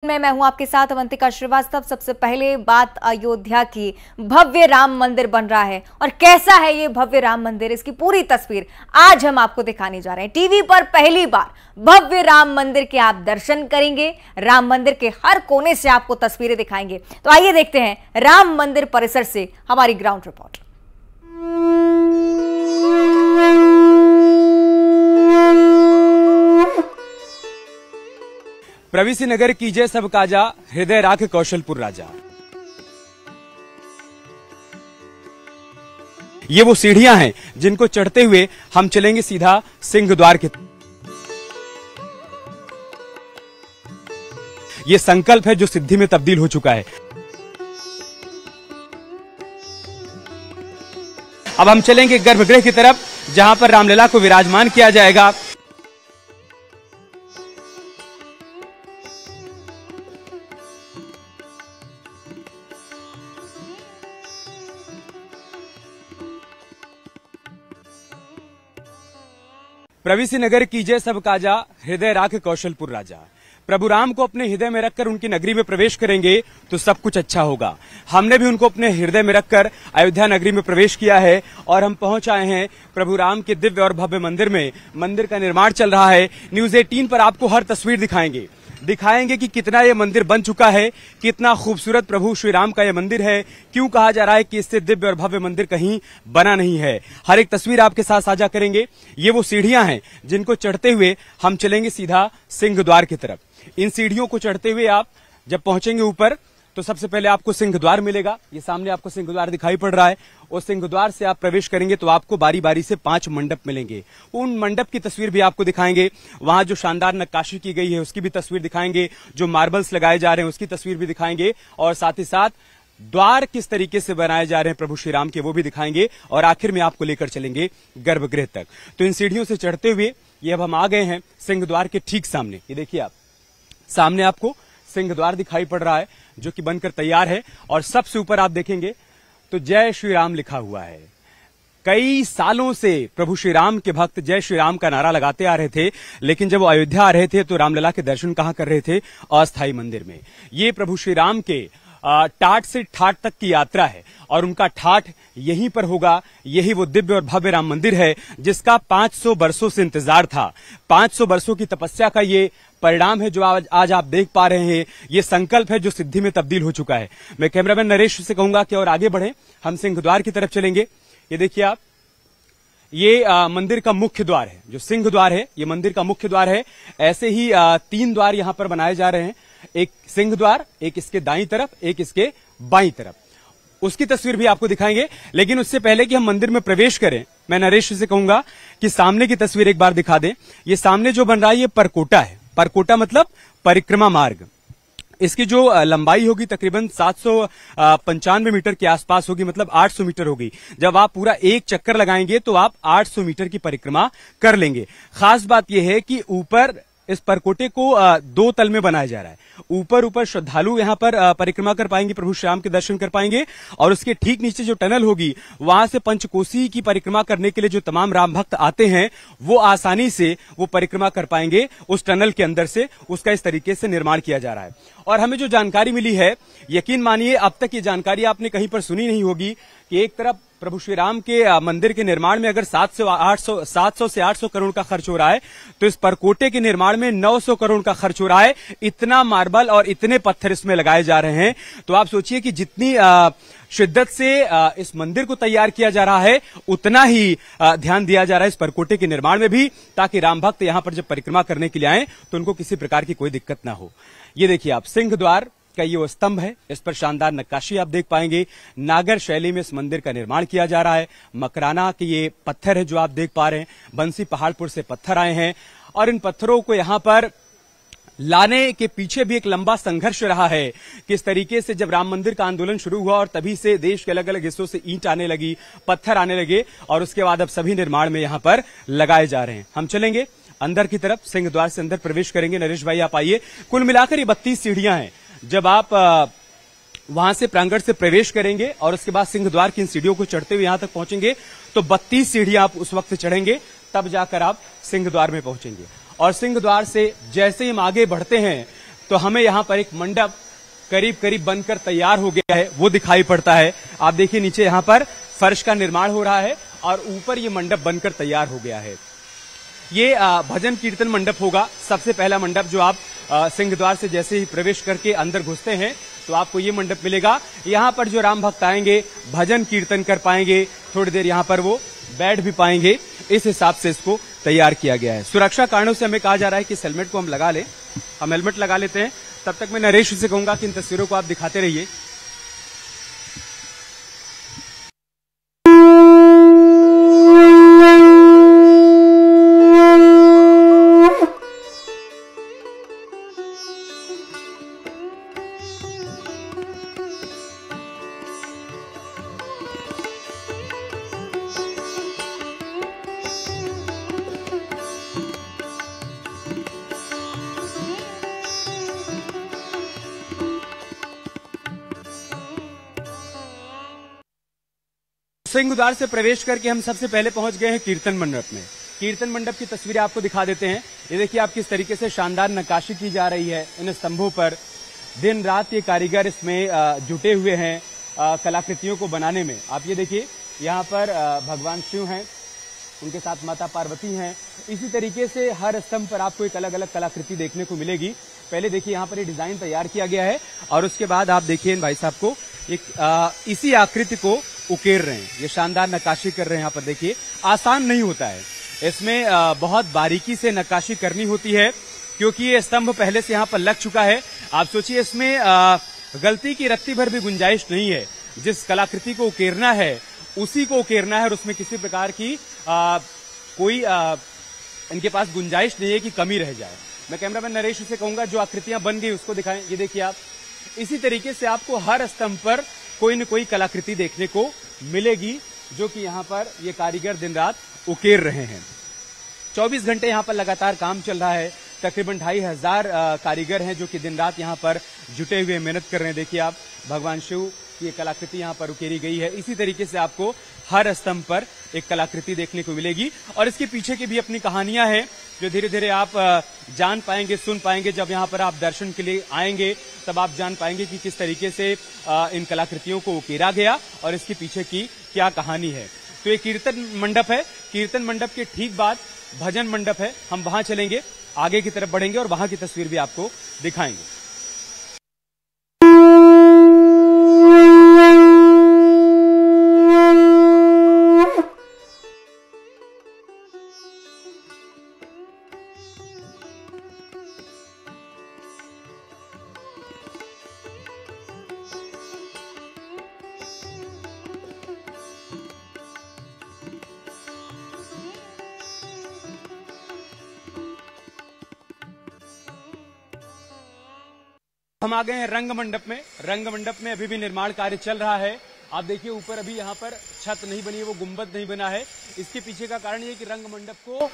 मैं हूं आपके साथ अवंतिका श्रीवास्तव। सबसे पहले बात अयोध्या की। भव्य राम मंदिर बन रहा है और कैसा है ये भव्य राम मंदिर, इसकी पूरी तस्वीर आज हम आपको दिखाने जा रहे हैं। टीवी पर पहली बार भव्य राम मंदिर के आप दर्शन करेंगे। राम मंदिर के हर कोने से आपको तस्वीरें दिखाएंगे। तो आइए देखते हैं राम मंदिर परिसर से हमारी ग्राउंड रिपोर्ट। प्रवीसी नगर कीजिए सब काजा, हृदय राख कौशलपुर राजा। ये वो सीढ़ियां हैं जिनको चढ़ते हुए हम चलेंगे सीधा सिंह द्वार की। ये संकल्प है जो सिद्धि में तब्दील हो चुका है। अब हम चलेंगे गर्भगृह की तरफ, जहां पर रामलला को विराजमान किया जाएगा। प्रवीसी नगर कीजिए सब काजा, हृदय राख कौशलपुर राजा। प्रभु राम को अपने हृदय में रखकर उनकी नगरी में प्रवेश करेंगे तो सब कुछ अच्छा होगा। हमने भी उनको अपने हृदय में रखकर अयोध्या नगरी में प्रवेश किया है और हम पहुंच आए हैं प्रभु राम के दिव्य और भव्य मंदिर में। मंदिर का निर्माण चल रहा है। न्यूज़ 18 पर आपको हर तस्वीर दिखाएंगे कि कितना ये मंदिर बन चुका है, कितना खूबसूरत प्रभु श्री राम का ये मंदिर है, क्यों कहा जा रहा है कि इससे दिव्य और भव्य मंदिर कहीं बना नहीं है। हर एक तस्वीर आपके साथ साझा करेंगे। ये वो सीढ़ियां हैं जिनको चढ़ते हुए हम चलेंगे सीधा सिंह द्वार की तरफ। इन सीढ़ियों को चढ़ते हुए आप जब पहुंचेंगे ऊपर तो सबसे पहले आपको सिंह द्वार मिलेगा। ये सामने आपको सिंह द्वार दिखाई पड़ रहा है। और सिंह द्वार से आप प्रवेश करेंगे तो आपको बारी बारी से 5 मंडप मिलेंगे। उन मंडप की तस्वीर भी आपको दिखाएंगे। वहां जो शानदार नक्काशी की गई है उसकी भी तस्वीर दिखाएंगे। जो मार्बल्स लगाए जा रहे हैं उसकी तस्वीर भी दिखाएंगे। और साथ ही साथ द्वार किस तरीके से बनाए जा रहे हैं प्रभु श्री राम के, वो भी दिखाएंगे। और आखिर में आपको लेकर चलेंगे गर्भगृह तक। तो इन सीढ़ियों से चढ़ते हुए ये अब हम आ गए हैं सिंह द्वार के ठीक सामने। ये देखिए, आप सामने आपको सिंह द्वार दिखाई पड़ रहा है जो कि बनकर तैयार है। और सबसे ऊपर आप देखेंगे तो जय श्री राम लिखा हुआ है। कई सालों से प्रभु श्री राम के भक्त जय श्री राम का नारा लगाते आ रहे थे, लेकिन जब वो अयोध्या आ रहे थे तो रामलला के दर्शन कहां कर रहे थे? अस्थायी मंदिर में। ये प्रभु श्री राम के टाट से ठाट तक की यात्रा है और उनका ठाट यहीं पर होगा। यही वो दिव्य और भव्य राम मंदिर है जिसका 500 वर्षों से इंतजार था। 500 वर्षों की तपस्या का ये परिणाम है जो आज आप देख पा रहे हैं। ये संकल्प है जो सिद्धि में तब्दील हो चुका है। मैं कैमरामैन नरेश से कहूंगा कि और आगे बढ़े, हम सिंह द्वार की तरफ चलेंगे। ये देखिए आप, ये मंदिर का मुख्य द्वार है। जो सिंह द्वार है ये मंदिर का मुख्य द्वार है। ऐसे ही 3 द्वार यहां पर बनाए जा रहे हैं। एक सिंह द्वार, एक इसके दाईं तरफ, एक इसके बाईं तरफ। उसकी तस्वीर भी आपको दिखाएंगे। लेकिन उससे पहले कि हम मंदिर में प्रवेश करें, मैं नरेश से कहूंगा कि सामने की तस्वीर एक बार दिखा दें। ये सामने जो बन रहा है ये परकोटा है। परकोटा मतलब परिक्रमा मार्ग। इसकी जो लंबाई होगी तकरीबन 795 मीटर के आसपास होगी, मतलब 800 मीटर होगी। जब आप पूरा एक चक्कर लगाएंगे तो आप 800 मीटर की परिक्रमा कर लेंगे। खास बात यह है कि ऊपर इस परकोटे को 2 तल में बनाया जा रहा है। ऊपर श्रद्धालु यहां पर परिक्रमा कर पाएंगे, प्रभु श्री राम के दर्शन कर पाएंगे। और उसके ठीक नीचे जो टनल होगी वहां से पंचकोसी की परिक्रमा करने के लिए जो तमाम राम भक्त आते हैं वो आसानी से वो परिक्रमा कर पाएंगे उस टनल के अंदर से। उसका इस तरीके से निर्माण किया जा रहा है। और हमें जो जानकारी मिली है, यकीन मानिए अब तक ये जानकारी आपने कहीं पर सुनी नहीं होगी कि एक तरफ प्रभु श्री राम के मंदिर के निर्माण में अगर 700 से 800 करोड़ का खर्च हो रहा है, तो इस परकोटे के निर्माण में 900 करोड़ का खर्च हो रहा है। इतना मार्बल और इतने पत्थर इसमें लगाए जा रहे हैं। तो आप सोचिए कि जितनी शिद्दत से इस मंदिर को तैयार किया जा रहा है, उतना ही ध्यान दिया जा रहा है इस परकोटे के निर्माण में भी, ताकि राम भक्त यहां पर जब परिक्रमा करने के लिए आए तो उनको किसी प्रकार की कोई दिक्कत ना हो। ये देखिए आप, सिंह द्वार का ये वो स्तंभ है। इस पर शानदार नक्काशी आप देख पाएंगे। नागर शैली में इस मंदिर का निर्माण किया जा रहा है। मकराना के ये पत्थर है जो आप देख पा रहे हैं। बंसी पहाड़पुर से पत्थर आए हैं और इन पत्थरों को यहां पर लाने के पीछे भी एक लंबा संघर्ष रहा है। किस तरीके से जब राम मंदिर का आंदोलन शुरू हुआ और तभी से देश के अलग अलग हिस्सों से ईंट आने लगी, पत्थर आने लगे और उसके बाद अब सभी निर्माण में यहां पर लगाए जा रहे हैं। हम चलेंगे अंदर की तरफ, सिंह द्वार से अंदर प्रवेश करेंगे। नरेश भाई आप आइए। कुल मिलाकर ये 32 सीढ़ियां हैं। जब आप वहां से प्रांगण से प्रवेश करेंगे और उसके बाद सिंह द्वार की इन सीढ़ियों को चढ़ते हुए यहां तक पहुंचेंगे तो 32 सीढ़ियां आप उस वक्त चढ़ेंगे, तब जाकर आप सिंह द्वार में पहुंचेंगे। और सिंह द्वार से जैसे ही हम आगे बढ़ते हैं तो हमें यहाँ पर एक मंडप करीब करीब बनकर तैयार हो गया है वो दिखाई पड़ता है। आप देखिए नीचे यहाँ पर फर्श का निर्माण हो रहा है और ऊपर ये मंडप बनकर तैयार हो गया है। ये भजन कीर्तन मंडप होगा। सबसे पहला मंडप जो आप सिंह द्वार से जैसे ही प्रवेश करके अंदर घुसते हैं तो आपको ये मंडप मिलेगा। यहाँ पर जो राम भक्त आएंगे भजन कीर्तन कर पाएंगे, थोड़ी देर यहाँ पर वो बैठ भी पाएंगे। इस हिसाब से इसको तैयार किया गया है। सुरक्षा कारणों से हमें कहा जा रहा है कि इस हेलमेट को हम लगा लें। हम हेलमेट लगा लेते हैं। तब तक मैं नरेश से कहूंगा कि इन तस्वीरों को आप दिखाते रहिए। सिंह द्वार से प्रवेश करके हम सबसे पहले पहुंच गए हैं कीर्तन मंडप में। कीर्तन मंडप की तस्वीरें आपको दिखा देते हैं। ये देखिए आप किस तरीके से शानदार नक्काशी की जा रही है इन स्तंभों पर। दिन रात ये कारीगर इसमें जुटे हुए हैं कलाकृतियों को बनाने में। आप ये देखिए यहाँ पर भगवान शिव हैं, उनके साथ माता पार्वती हैं। इसी तरीके से हर स्तंभ पर आपको एक अलग अलग कलाकृति देखने को मिलेगी। पहले देखिए यहाँ पर ये डिजाइन तैयार किया गया है और उसके बाद आप देखिए इन भाई साहब को एक इसी आकृति को उकेर रहे हैं। ये शानदार नक्काशी कर रहे हैं। यहाँ पर देखिए आसान नहीं होता है, इसमें बहुत बारीकी से नक्काशी करनी होती है क्योंकि ये स्तंभ पहले से यहाँ पर लग चुका है। आप सोचिए इसमें गलती की रत्ती भर भी गुंजाइश नहीं है। जिस कलाकृति को उकेरना है उसी को उकेरना है और उसमें किसी प्रकार की कोई इनके पास गुंजाइश नहीं है कि कमी रह जाए। मैं कैमरामैन नरेश से कहूंगा जो आकृतियां बन गई उसको दिखाएं। ये देखिए आप, इसी तरीके से आपको हर स्तंभ पर कोई न कोई कलाकृति देखने को मिलेगी जो कि यहाँ पर ये कारीगर दिन रात उकेर रहे हैं। 24 घंटे यहाँ पर लगातार काम चल रहा है। तकरीबन 2500 कारीगर हैं जो कि दिन रात यहाँ पर जुटे हुए मेहनत कर रहे हैं। देखिए आप भगवान शिव की ये कलाकृति यहाँ पर उकेरी गई है। इसी तरीके से आपको हर स्तंभ पर एक कलाकृति देखने को मिलेगी और इसके पीछे की भी अपनी कहानियां हैं जो धीरे धीरे आप जान पाएंगे, सुन पाएंगे। जब यहाँ पर आप दर्शन के लिए आएंगे तब आप जान पाएंगे कि किस तरीके से इन कलाकृतियों को उकेरा गया और इसके पीछे की क्या कहानी है। तो ये कीर्तन मंडप है। कीर्तन मंडप के ठीक बाद भजन मंडप है। हम वहां चलेंगे, आगे की तरफ बढ़ेंगे और वहां की तस्वीर भी आपको दिखाएंगे। हम आ गए हैं रंग मंडप में। रंग मंडप में अभी भी निर्माण कार्य चल रहा है। आप देखिए ऊपर अभी यहाँ पर छत नहीं बनी है, वो गुंबद नहीं बना है। इसके पीछे का कारण ये कि रंग मंडप को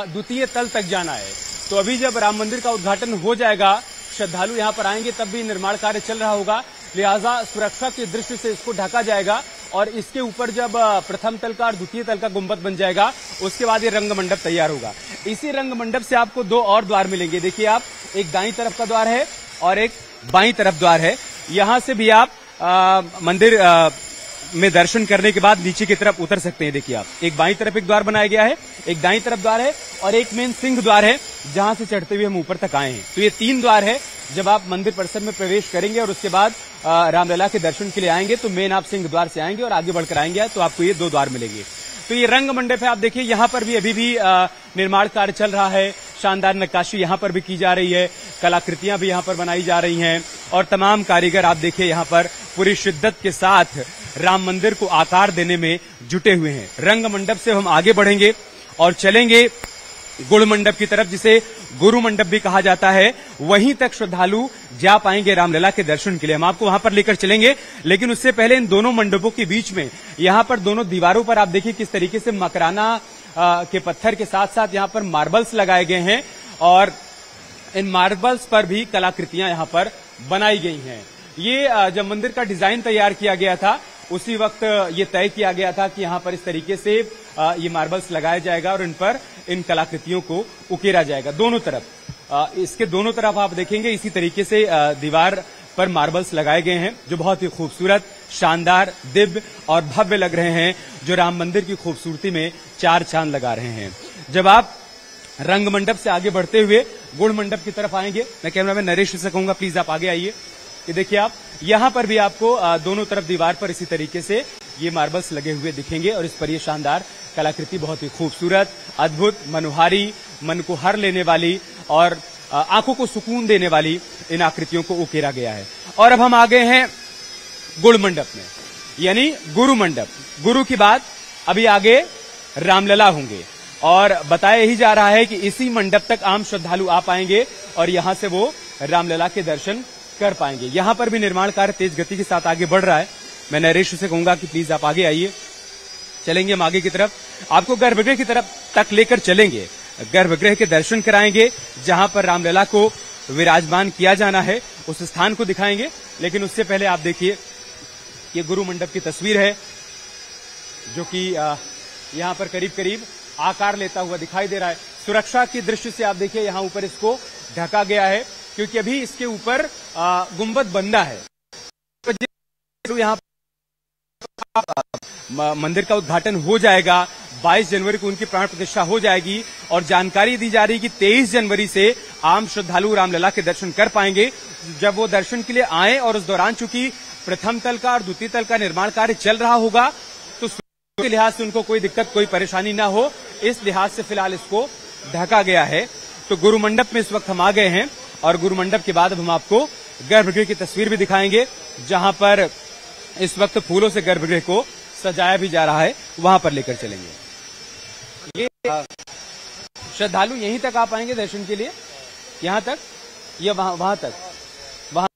द्वितीय तल तक जाना है। तो अभी जब राम मंदिर का उद्घाटन हो जाएगा, श्रद्धालु यहाँ पर आएंगे तब भी निर्माण कार्य चल रहा होगा। लिहाजा सुरक्षा की दृष्टि से इसको ढका जाएगा और इसके ऊपर जब प्रथम तल का और द्वितीय तल का गुंबद बन जाएगा उसके बाद ये रंग मंडप तैयार होगा। इसी रंग मंडप से आपको दो और द्वार मिलेंगे। देखिए आप, एक दाईं तरफ का द्वार है और एक बाईं तरफ द्वार है। यहां से भी आप मंदिर में दर्शन करने के बाद नीचे की तरफ उतर सकते हैं। देखिए आप, एक बाईं तरफ एक द्वार बनाया गया है, एक दाईं तरफ द्वार है और एक मेन सिंह द्वार है जहां से चढ़ते हुए हम ऊपर तक आए हैं। तो ये 3 द्वार है। जब आप मंदिर परिसर में प्रवेश करेंगे और उसके बाद रामलला के दर्शन के लिए आएंगे तो मेन आप सिंह द्वार से आएंगे और आगे बढ़कर आएंगे तो आपको ये 2 द्वार मिलेंगे। तो ये रंग मंडप है। आप देखिए यहाँ पर भी अभी भी निर्माण कार्य चल रहा है। शानदार नक्काशी यहाँ पर भी की जा रही है, कलाकृतियां भी यहाँ पर बनाई जा रही हैं और तमाम कारीगर आप देखिए यहाँ पर पूरी शिद्दत के साथ राम मंदिर को आकार देने में जुटे हुए हैं। रंग मंडप से हम आगे बढ़ेंगे और चलेंगे गुड़ मंडप की तरफ, जिसे गुरु मंडप भी कहा जाता है। वहीं तक श्रद्धालु जा पाएंगे रामलला के दर्शन के लिए। हम आपको वहां पर लेकर चलेंगे, लेकिन उससे पहले इन दोनों मंडपों के बीच में यहाँ पर दोनों दीवारों पर आप देखिए किस तरीके से मकराना के पत्थर के साथ साथ यहाँ पर मार्बल्स लगाए गए हैं और इन मार्बल्स पर भी कलाकृतियां यहाँ पर बनाई गई हैं। ये जब मंदिर का डिजाइन तैयार किया गया था उसी वक्त ये तय किया गया था कि यहाँ पर इस तरीके से ये मार्बल्स लगाया जाएगा और इन पर इन कलाकृतियों को उकेरा जाएगा। दोनों तरफ इसके दोनों तरफ आप देखेंगे इसी तरीके से दीवार पर मार्बल्स लगाए गए हैं जो बहुत ही खूबसूरत, शानदार, दिव्य और भव्य लग रहे हैं, जो राम मंदिर की खूबसूरती में चार चांद लगा रहे हैं। जब आप रंग मंडप से आगे बढ़ते हुए गुड़ मंडप की तरफ आएंगे, मैं कैमरामैन नरेश से कहूंगा प्लीज आप आगे आइए। ये देखिए आप, यहां पर भी आपको दोनों तरफ दीवार पर इसी तरीके से ये मार्बल्स लगे हुए दिखेंगे और इस पर ये शानदार कलाकृति बहुत ही खूबसूरत, अद्भुत, मनोहारी, मन को हर लेने वाली और आंखों को सुकून देने वाली इन आकृतियों को उकेरा गया है। और अब हम आ गए हैं गुड़ मंडप में, यानी गुरु मंडप। गुरु की बात अभी आगे रामलला होंगे और बताया ही जा रहा है कि इसी मंडप तक आम श्रद्धालु आ पाएंगे और यहां से वो रामलला के दर्शन कर पाएंगे। यहां पर भी निर्माण कार्य तेज गति के साथ आगे बढ़ रहा है। मैं नरेश से कहूंगा कि प्लीज आप आगे आइए। चलेंगे हम आगे की तरफ, आपको गर्भगृह की तरफ तक लेकर चलेंगे, गर्भगृह के दर्शन कराएंगे जहां पर रामलला को विराजमान किया जाना है, उस स्थान को दिखाएंगे। लेकिन उससे पहले आप देखिए ये गुरु मंडप की तस्वीर है जो कि यहां पर करीब करीब आकार लेता हुआ दिखाई दे रहा है। सुरक्षा की दृष्टि से आप देखिए यहां ऊपर इसको ढका गया है क्योंकि अभी इसके ऊपर गुंबद बंदा है। तो यहां मंदिर का उद्घाटन हो जाएगा, 22 जनवरी को उनकी प्राण प्रतिष्ठा हो जाएगी और जानकारी दी जा रही है कि 23 जनवरी से आम श्रद्धालु रामलला के दर्शन कर पाएंगे। जब वो दर्शन के लिए आए और उस दौरान चूंकि प्रथम तल का और द्वितीय तल का निर्माण कार्य चल रहा होगा तो के लिहाज से उनको कोई दिक्कत, कोई परेशानी ना हो, इस लिहाज से फिलहाल इसको ढका गया है। तो गुरु मंडप में इस वक्त हम आ गए हैं और गुरु मंडप के बाद अब हम आपको गर्भगृह की तस्वीर भी दिखाएंगे जहां पर इस वक्त फूलों से गर्भगृह को सजाया भी जा रहा है, वहां पर लेकर चलेंगे। ये श्रद्धालु यहीं तक आ पाएंगे दर्शन के लिए, यहां तक या वहां तक? वहां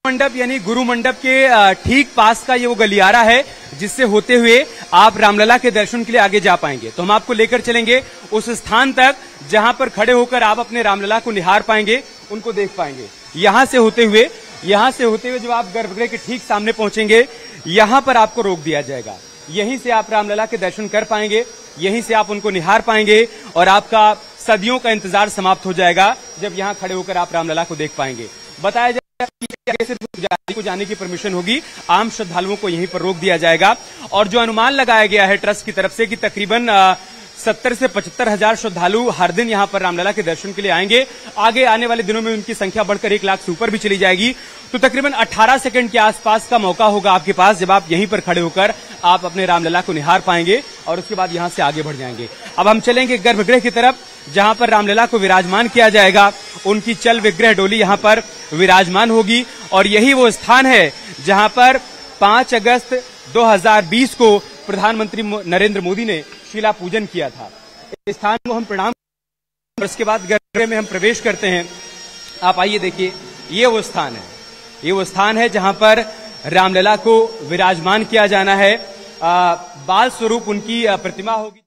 मंडप यानी गुरु मंडप के ठीक पास का ये वो गलियारा है जिससे होते हुए आप रामलला के दर्शन के लिए आगे जा पाएंगे। तो हम आपको लेकर चलेंगे उस स्थान तक जहां पर खड़े होकर आप अपने रामलला को निहार पाएंगे, उनको देख पाएंगे। यहां से होते हुए जब आप गर्भगृह के ठीक सामने पहुंचेंगे, यहां पर आपको रोक दिया जाएगा। यहीं से आप रामलला के दर्शन कर पाएंगे, यहीं से आप उनको निहार पाएंगे और आपका सदियों का इंतजार समाप्त हो जाएगा जब यहां खड़े होकर आप रामलला को देख पाएंगे। बताया जाए सिर्फ पुजारी को जाने की परमिशन होगी, आम श्रद्धालुओं को यहीं पर रोक दिया जाएगा। और जो अनुमान लगाया गया है ट्रस्ट की तरफ से कि तकरीबन 70 से 75 हजार श्रद्धालु हर दिन यहां पर रामलला के दर्शन के लिए आएंगे। आगे आने वाले दिनों में उनकी संख्या बढ़कर 1 लाख से ऊपर भी चली जाएगी। तो तकरीबन 18 सेकंड के आसपास का मौका होगा आपके पास जब आप यहीं पर खड़े होकर आप अपने रामलला को निहार पाएंगे और उसके बाद यहां से आगे बढ़ जाएंगे। अब हम चलेंगे गर्भगृह की तरफ जहां पर रामलला को विराजमान किया जाएगा। उनकी चल विग्रह डोली यहां पर विराजमान होगी और यही वो स्थान है जहां पर 5 अगस्त 2020 को प्रधानमंत्री नरेंद्र मोदी ने शिला पूजन किया था। इस स्थान को हम प्रणाम और उसके बाद गर्भगृह में हम प्रवेश करते हैं। आप आइए देखिए, ये वो स्थान है, ये वो स्थान है जहां पर रामलला को विराजमान किया जाना है। बाल स्वरूप उनकी प्रतिमा होगी।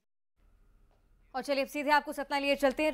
और चलिए अब सीधे आपको सतना लिए चलते हैं।